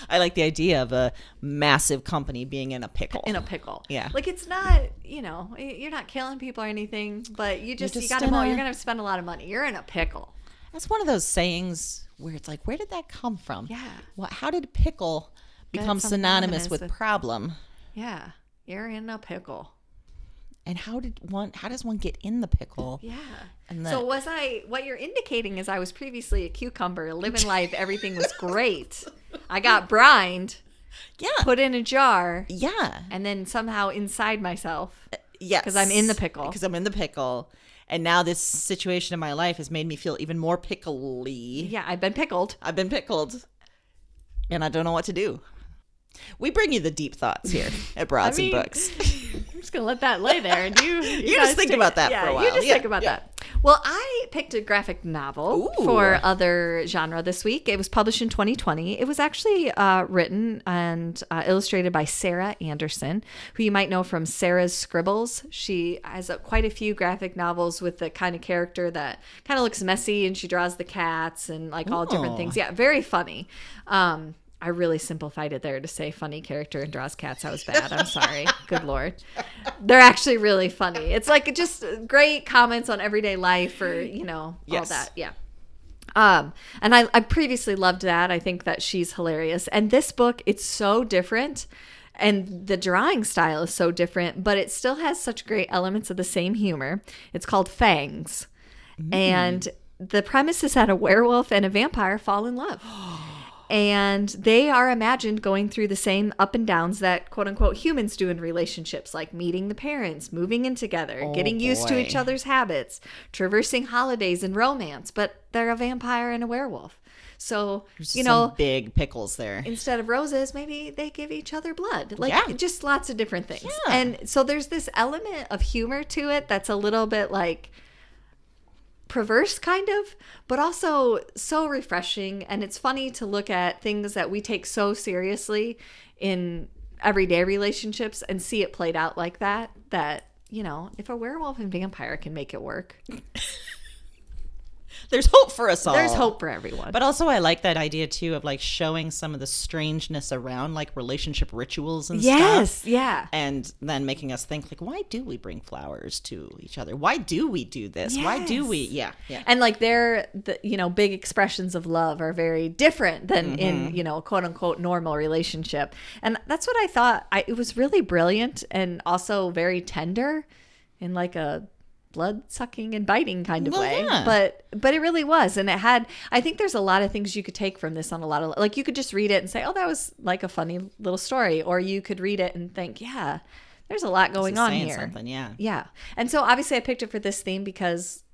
I like the idea of a massive company being in a pickle. In a pickle. Yeah. Like, it's not, you're not killing people or anything, but you got to mow. You're going to spend a lot of money. You're in a pickle. That's one of those sayings where it's like, where did that come from? Yeah. How did pickle become synonymous with problem? Yeah. You're in a pickle. And how does one get in the pickle? Yeah. And so what you're indicating is I was previously a cucumber, living life, everything was great. I got brined. Yeah. Put in a jar. Yeah. And then somehow inside myself. Yes. Because I'm in the pickle. Because I'm in the pickle. And now this situation in my life has made me feel even more pickly. Yeah, I've been pickled. And I don't know what to do. We bring you the deep thoughts here at Broads and Books. I'm just going to let that lay there. And you just think about that for a while. You just think about that. Well, I picked a graphic novel for other genre this week. It was published in 2020. It was actually written and illustrated by Sarah Anderson, who you might know from Sarah's Scribbles. She has quite a few graphic novels with the kind of character that kind of looks messy, and she draws the cats and like all different things. Yeah, very funny. I really simplified it there to say funny character and draws cats. I was bad. I'm sorry. Good Lord. They're actually really funny. It's like just great comments on everyday life or, all that. Yeah. And I previously loved that. I think that she's hilarious. And this book, it's so different. And the drawing style is so different, but it still has such great elements of the same humor. It's called Fangs. And the premise is that a werewolf and a vampire fall in love. And they are imagined going through the same up and downs that quote unquote humans do in relationships, like meeting the parents, moving in together, getting used to each other's habits, traversing holidays and romance. But they're a vampire and a werewolf. So, some big pickles there. Instead of roses, maybe they give each other blood. Like just lots of different things. Yeah. And so there's this element of humor to it that's a little bit like perverse kind of, but also so refreshing. And it's funny to look at things that we take so seriously in everyday relationships and see it played out like that if a werewolf and vampire can make it work, there's hope for us all. There's hope for everyone. But also I like that idea too of like showing some of the strangeness around like relationship rituals and stuff. Yes, yeah. And then making us think like, why do we bring flowers to each other? Why do we do this? Yes. Why do we? Yeah. And like big expressions of love are very different than in, quote unquote normal relationship. And that's what I thought. It was really brilliant and also very tender in like a blood sucking and biting kind of way. Yeah. But it really was. And I think there's a lot of things you could take from this on a lot of, like you could just read it and say, oh, that was like a funny little story. Or you could read it and think, yeah, there's a lot going on here. Something, yeah. Yeah. And so obviously I picked it for this theme because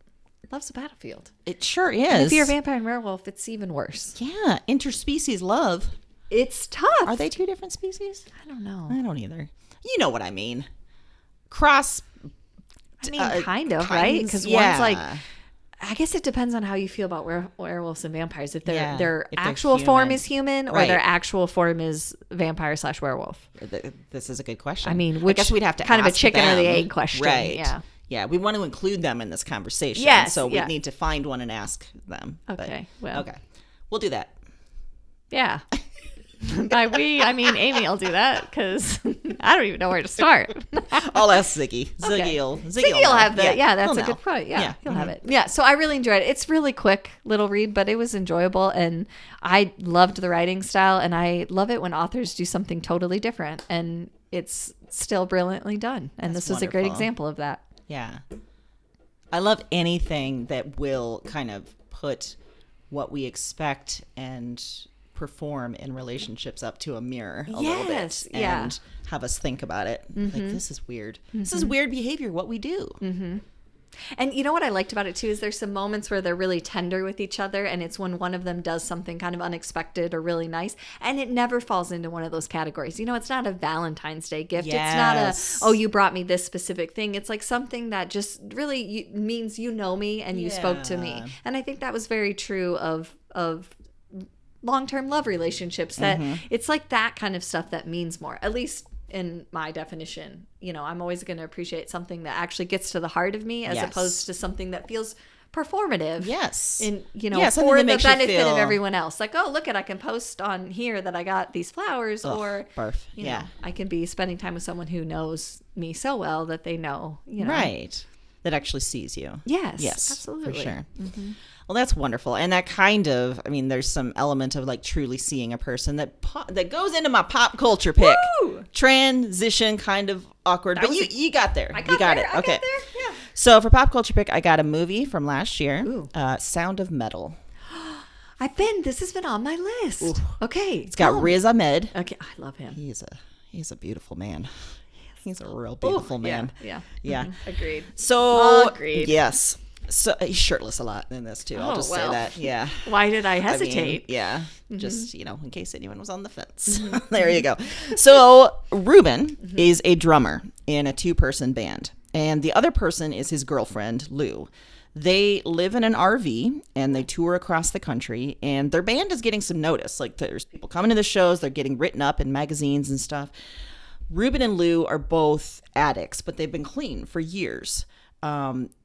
love's a battlefield. It sure is. And if you're a vampire and werewolf, it's even worse. Yeah. Interspecies love. It's tough. Are they two different species? I don't know. I don't either. You know what I mean. Cross. I mean, kind of, right? Because one's like, I guess it depends on how you feel about werewolves and vampires. If their actual form is human, or their actual form is vampire/werewolf. This is a good question. I mean, I guess we'd have to kind ask of a chicken them. or the egg question, right? Yeah, yeah. We want to include them in this conversation. Yes, so we need to find one and ask them. Okay, okay, we'll do that. Yeah. By we, I mean Amy will do that because I don't even know where to start. I'll ask Ziggy. Okay. Ziggy will have the. Yeah, that's he'll a good point. Yeah, he'll mm-hmm. have it. Yeah, so I really enjoyed it. It's really quick little read, but it was enjoyable, and I loved the writing style, and I love it when authors do something totally different, and it's still brilliantly done. And this was a great example of that. Yeah, I love anything that will kind of put what we expect and perform in relationships up to a mirror a little bit and have us think about it. Like, this is weird. This is weird behavior, what we do. And you know what I liked about it too is there's some moments where they're really tender with each other, and it's when one of them does something kind of unexpected or really nice, and it never falls into one of those categories. You know, it's not a Valentine's Day gift. Yes. It's not you brought me this specific thing. It's like something that just really means you know me and you spoke to me. And I think that was very true of long-term love relationships, that it's like that kind of stuff that means more, at least in my definition. You know, I'm always going to appreciate something that actually gets to the heart of me, as opposed to something that feels performative. Yes. In, for the benefit of everyone else. Like, oh, look I can post on here that I got these flowers, or barf. You know, I can be spending time with someone who knows me so well that they know, right, that actually sees you. Yes, absolutely, for sure. Well, that's wonderful. And that kind of, I mean, there's some element of like truly seeing a person that goes into my pop culture pick. Woo! Transition, kind of awkward, but you got there. You got it. Okay. I got there. Yeah. So for pop culture pick, I got a movie from last year, Sound of Metal. This has been on my list. Ooh. Okay. It's got Riz Ahmed. Okay. I love him. He's a beautiful man. He's a real beautiful man. Yeah. Agreed. Agreed. Yes. So he's shirtless a lot in this too. I'll just say that. Yeah. Why did I hesitate? Just, in case anyone was on the fence. There you go. So Ruben is a drummer in a 2-person band, and the other person is his girlfriend, Lou. They live in an RV and they tour across the country, and their band is getting some notice. Like, there's people coming to the shows, they're getting written up in magazines and stuff. Ruben and Lou are both addicts, but they've been clean for years.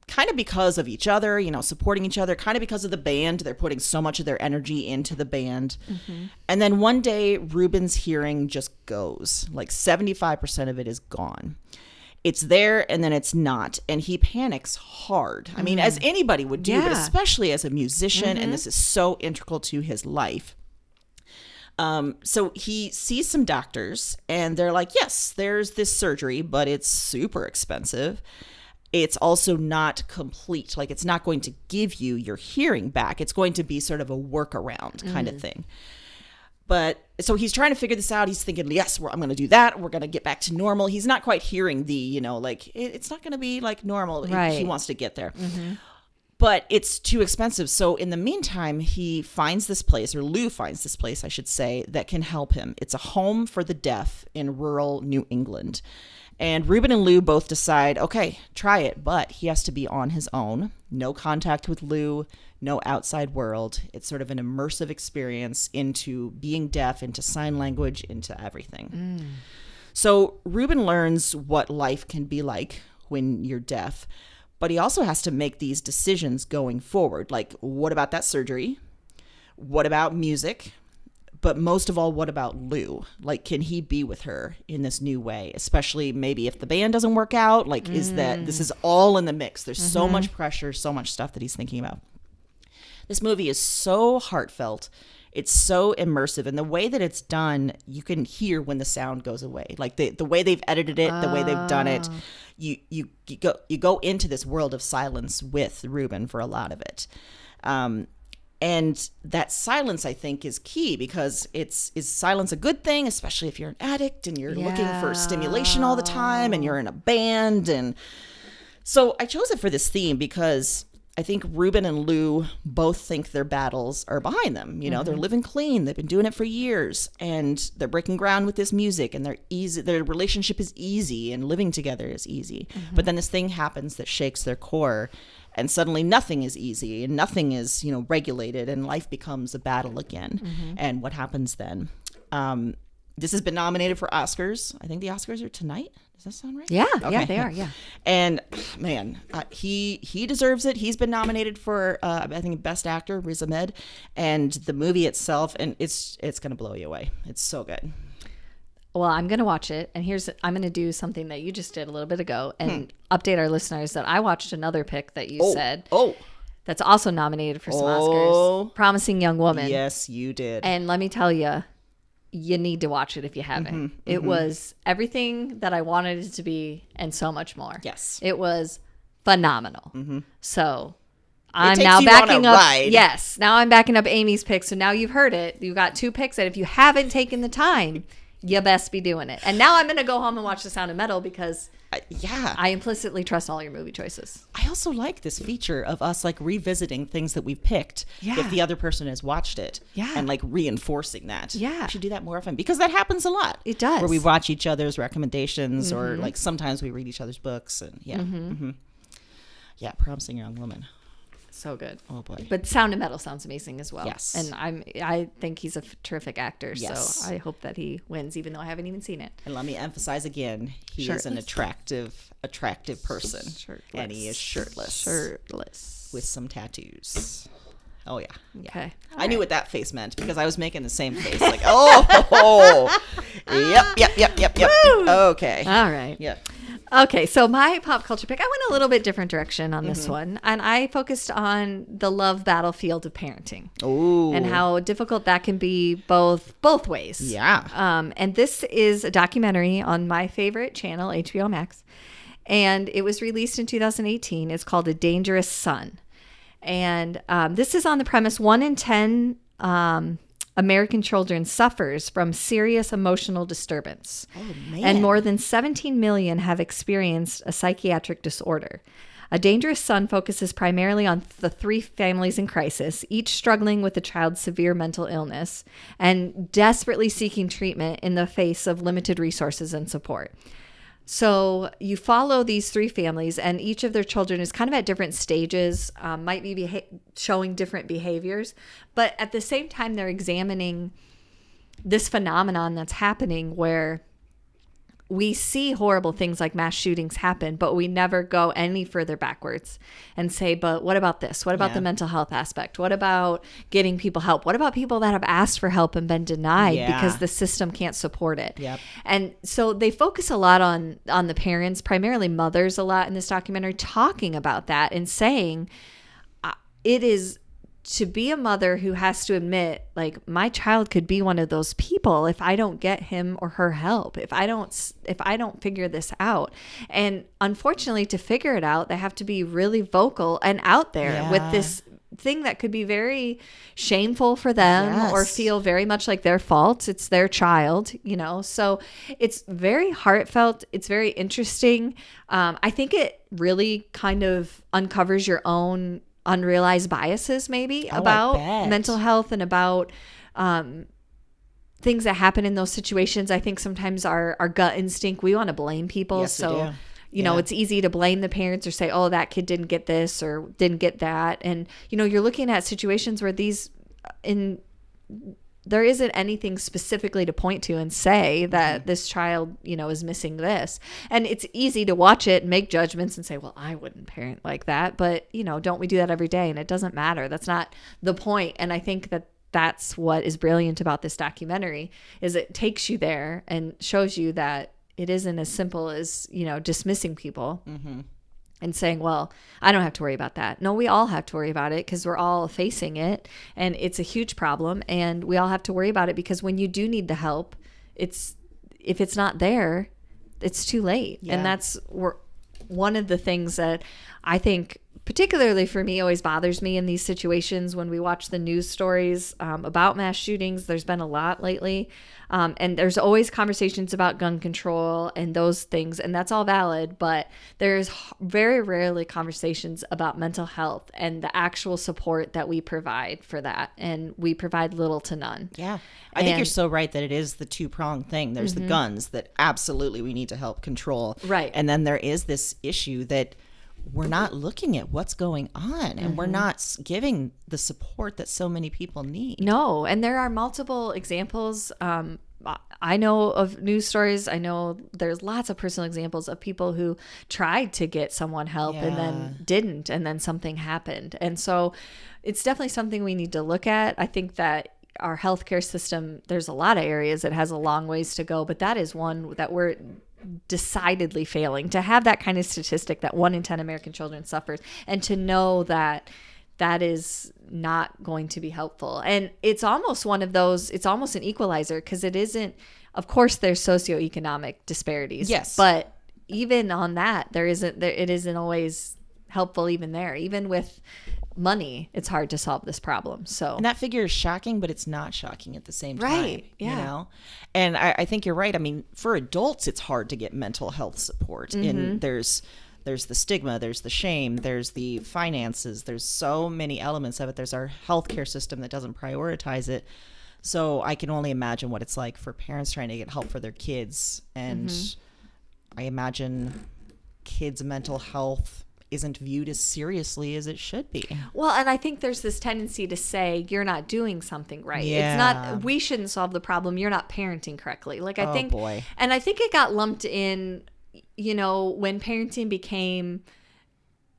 Kind of because of each other, supporting each other, kind of because of the band. They're putting so much of their energy into the band. And then one day, Ruben's hearing just goes. Like 75% of it is gone. It's there and then it's not. And he panics hard. I mean, as anybody would do, but especially as a musician, and this is so integral to his life. So he sees some doctors and they're like, yes, there's this surgery, but it's super expensive. It's also not complete. Like, it's not going to give you your hearing back. It's going to be sort of a workaround kind of thing. But so he's trying to figure this out. He's thinking, yes, I'm going to do that. We're going to get back to normal. He's not quite hearing the, it's not going to be like normal. Right. He wants to get there. But it's too expensive. So in the meantime, he finds this place, or Lou finds this place, I should say, that can help him. It's a home for the deaf in rural New England. And Ruben and Lou both decide, okay, try it, but he has to be on his own. No contact with Lou, no outside world. It's sort of an immersive experience into being deaf, into sign language, into everything. So Ruben learns what life can be like when you're deaf, but he also has to make these decisions going forward. Like, what about that surgery? What about music? But most of all, what about Lou? Like, can he be with her in this new way? Especially maybe if the band doesn't work out. Like, this is all in the mix. There's so much pressure, so much stuff that he's thinking about. This movie is so heartfelt. It's so immersive. And the way that it's done, you can hear when the sound goes away. Like, the way they've edited it, the way they've done it, you go into this world of silence with Ruben for a lot of it. And that silence, I think, is key, because is silence a good thing, especially if you're an addict and you're looking for stimulation all the time and you're in a band. And so I chose it for this theme because I think Ruben and Lou both think their battles are behind them. You know, they're living clean. They've been doing it for years, and they're breaking ground with this music, and their relationship is easy, and living together is easy. But then this thing happens that shakes their core, and suddenly nothing is easy and nothing is, regulated, and life becomes a battle again. And what happens then? This has been nominated for Oscars. I think the Oscars are tonight. Does that sound right? Yeah, okay. Yeah, they are. Yeah. And man, he deserves it. He's been nominated for I think Best Actor, Riz Ahmed, and the movie itself, and it's gonna blow you away. It's so good. Well, I'm gonna watch it, and I'm gonna do something that you just did a little bit ago, and update our listeners that I watched another pick that you said. That's also nominated for some Oscars. Promising Young Woman. Yes, you did. And let me tell you. You need to watch it if you haven't. It was everything that I wanted it to be and so much more. Yes. It was phenomenal. So I'm takes now you backing on a up. ride. Yes. Now I'm backing up Amy's pick. So now you've heard it. You got 2 picks that if you haven't taken the time, you best be doing it. And now I'm going to go home and watch The Sound of Metal because I implicitly trust all your movie choices. I also like this feature of us revisiting things that we've picked if the other person has watched it. And reinforcing that. We should do that more often, because that happens a lot. It does. Where we watch each other's recommendations or sometimes we read each other's books, and Promising Young Woman. So good. Oh boy. But Sound of Metal sounds amazing as well. Yes. And I think he's a terrific actor. Yes. So I hope that he wins, even though I haven't even seen it. And let me emphasize again, he is an attractive person. Shirtless. And he is shirtless. With some tattoos. Oh yeah. Okay. I knew what that face meant, because I was making the same face. Yep. Okay. All right. Yep. Okay, so my pop culture pick, I went a little bit different direction on this one, and I focused on the love battlefield of parenting. Ooh. And how difficult that can be both ways. Yeah. And this is a documentary on my favorite channel, HBO Max, and it was released in 2018. It's called A Dangerous Son. And this is on the premise 1 in 10 American children suffers from serious emotional disturbance. Oh, man. And more than 17 million have experienced a psychiatric disorder. A Dangerous Son focuses primarily on the 3 families in crisis, each struggling with a child's severe mental illness and desperately seeking treatment in the face of limited resources and support. So you follow these 3 families, and each of their children is kind of at different stages, might be showing different behaviors, but at the same time, they're examining this phenomenon that's happening where we see horrible things like mass shootings happen, but we never go any further backwards and say, but what about this? What about the mental health aspect? What about getting people help? What about people that have asked for help and been denied because the system can't support it? Yep. And so they focus a lot on the parents, primarily mothers a lot in this documentary, talking about that and saying it is to be a mother who has to admit, my child could be one of those people if I don't get him or her help, if I don't figure this out. And unfortunately, to figure it out, they have to be really vocal and out there with this thing that could be very shameful for them or feel very much like their fault. It's their child, so it's very heartfelt. It's very interesting. I think it really kind of uncovers your own unrealized biases maybe about mental health and about things that happen in those situations. I think sometimes our gut instinct, we want to blame people. Yes, so you know, it's easy to blame the parents or say, oh, that kid didn't get this or didn't get that. And you're looking at situations where there isn't anything specifically to point to and say that this child, is missing this. And it's easy to watch it and make judgments and say, well, I wouldn't parent like that. But, don't we do that every day? And it doesn't matter. That's not the point. And I think that that's what is brilliant about this documentary is it takes you there and shows you that it isn't as simple as, dismissing people. And saying, well, I don't have to worry about that. No, we all have to worry about it because we're all facing it. And it's a huge problem. And we all have to worry about it because when you do need the help, if it's not there, it's too late. And that's one of the things that I think particularly for me, always bothers me in these situations when we watch the news stories about mass shootings. There's been a lot lately. And there's always conversations about gun control and those things, and that's all valid, but there's very rarely conversations about mental health and the actual support that we provide for that, and we provide little to none. Yeah. I think you're so right that it is the two-pronged thing. There's the guns that absolutely we need to help control. Right. And then there is this issue that we're not looking at what's going on, and we're not giving the support that so many people need. No, and there are multiple examples. I know of news stories. I know there's lots of personal examples of people who tried to get someone help and then didn't, and then something happened. And so it's definitely something we need to look at. I think that our healthcare system, there's a lot of areas that has a long ways to go, but that is one that we're decidedly failing. To have that kind of statistic that 1 in 10 American children suffers, and to know that that is not going to be helpful. And it's almost one of those, it's almost an equalizer, because it isn't, of course there's socioeconomic disparities. Yes. But even on that, it isn't always helpful even there. Even with money, it's hard to solve this problem. So, and that figure is shocking, but it's not shocking at the same time. Right. Yeah. You know? And I think you're right. I mean, for adults, it's hard to get mental health support. And there's the stigma, there's the shame, there's the finances, there's so many elements of it. There's our healthcare system that doesn't prioritize it. So I can only imagine what it's like for parents trying to get help for their kids. And I imagine kids' mental health isn't viewed as seriously as it should be. Well, and I think there's this tendency to say you're not doing something right. Yeah. It's not, we shouldn't solve the problem. You're not parenting correctly. Like I think, boy. And I think it got lumped in, you know, when parenting became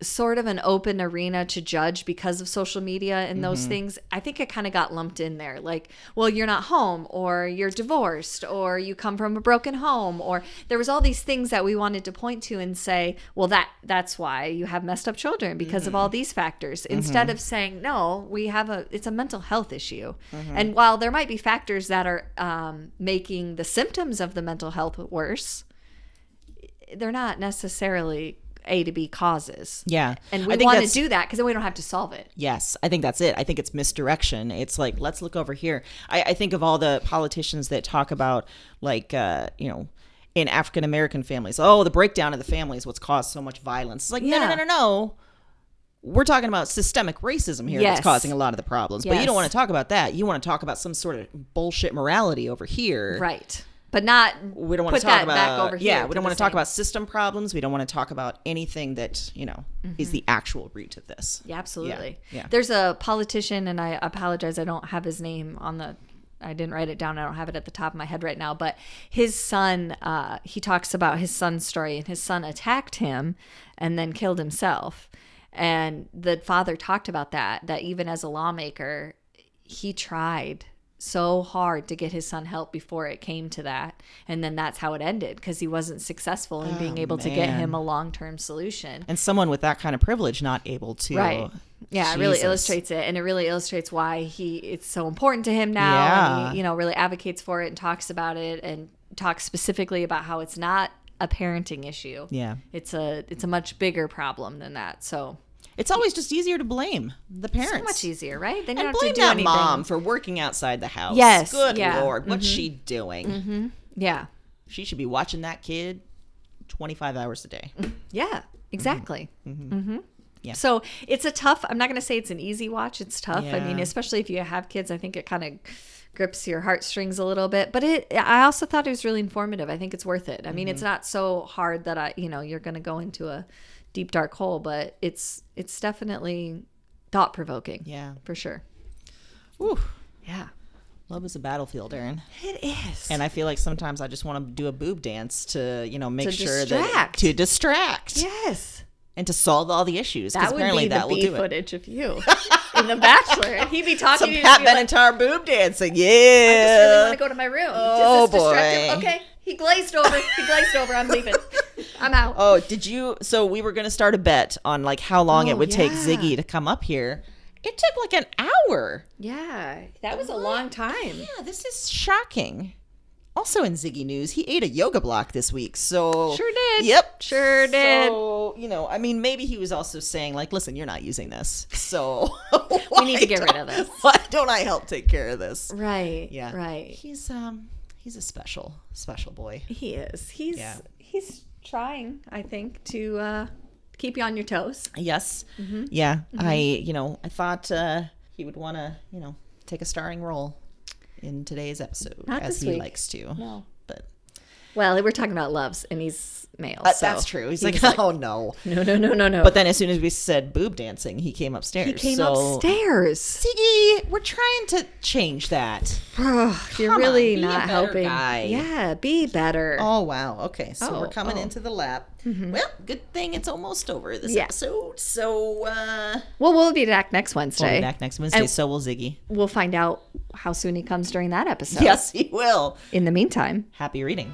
sort of an open arena to judge because of social media and those things. I think it kind of got lumped in there. Like, well, you're not home, or you're divorced, or you come from a broken home, or there was all these things that we wanted to point to and say, well, that's why you have messed up children, because of all these factors, instead of saying, no, it's a mental health issue. And while there might be factors that are making the symptoms of the mental health worse, they're not necessarily A to B causes. Yeah. And we want to do that because then we don't have to solve it. Yes. I think that's it. I think it's misdirection. It's like, let's look over here. I think of all the politicians that talk about, like, in African-American families, the breakdown of the family is what's caused so much violence. It's like, no. We're talking about systemic racism here that's causing a lot of the problems. But you don't want to talk about that. You want to talk about some sort of bullshit morality over here. Right. But not we don't want to talk about back over here. Yeah, we don't want to talk about system problems. We don't want to talk about anything that, is the actual root of this. Yeah, absolutely. Yeah. There's a politician, and I apologize, I don't have his name I didn't write it down. I don't have it at the top of my head right now. But his son, he talks about his son's story, and his son attacked him and then killed himself. And the father talked about that even as a lawmaker, he tried so hard to get his son help before it came to that, and then that's how it ended, because he wasn't successful in being able to get him a long-term solution. And someone with that kind of privilege not able to. Right. Yeah, it really illustrates it, and it really illustrates why it's so important to him now. And he, really advocates for it and talks about it, and talks specifically about how it's not a parenting issue. Yeah, it's a much bigger problem than that. So it's always just easier to blame the parents. So much easier, right? Then you don't have blame to do that anything. Mom for working outside the house. Yes. Good Lord. What's she doing? Mm-hmm. Yeah. She should be watching that kid 25 hours a day. Yeah, exactly. Mm-hmm. Yeah. So it's I'm not going to say it's an easy watch. It's tough. Yeah. I mean, especially if you have kids, I think it kind of grips your heartstrings a little bit. But I also thought it was really informative. I think it's worth it. I mean, it's not so hard that you're going to go into a deep dark hole, but it's definitely thought-provoking. Yeah, for sure. Ooh, yeah. Love is a battlefield, Erin. It is. And I feel like sometimes I just want to do a boob dance to make sure distract. to distract. Yes. And to solve all the issues. That would apparently be that the will B do footage of you in The Bachelor. And he'd be talking to you. Pat Benatar boob dancing. Yeah. I just really want to go to my room. Oh, boy. Okay. He glazed over. I'm leaving. I'm out. Oh, so we were going to start a bet on like how long it would take Ziggy to come up here. It took like an hour. Yeah. That was a long time. Yeah, this is shocking. Also in Ziggy news, he ate a yoga block this week. So sure did. Yep, sure did. So I mean, maybe he was also saying like, "Listen, you're not using this, so we need to get rid of this. Why don't I help take care of this?" Right. Yeah. Right. He's a special boy. He is. He's trying, I think, to keep you on your toes. Yes. Mm-hmm. Yeah. Mm-hmm. I thought he would want to take a starring role in today's episode, Not as this he week. likes to. No. But well, we're talking about loves, and he's male. So that's true. He's like, oh no. No. But then as soon as we said boob dancing, he came upstairs. He came upstairs. Ziggy, we're trying to change that. You're really be not a better helping. guy. Yeah, be better. Oh, wow. Okay. So we're coming oh. into the lap. Mm-hmm. Well, good thing it's almost over this Yeah. episode. So, well, we'll be back next Wednesday. We'll be back next Wednesday. And so will Ziggy. We'll find out how soon he comes during that episode. Yes, he will. In the meantime, Happy reading.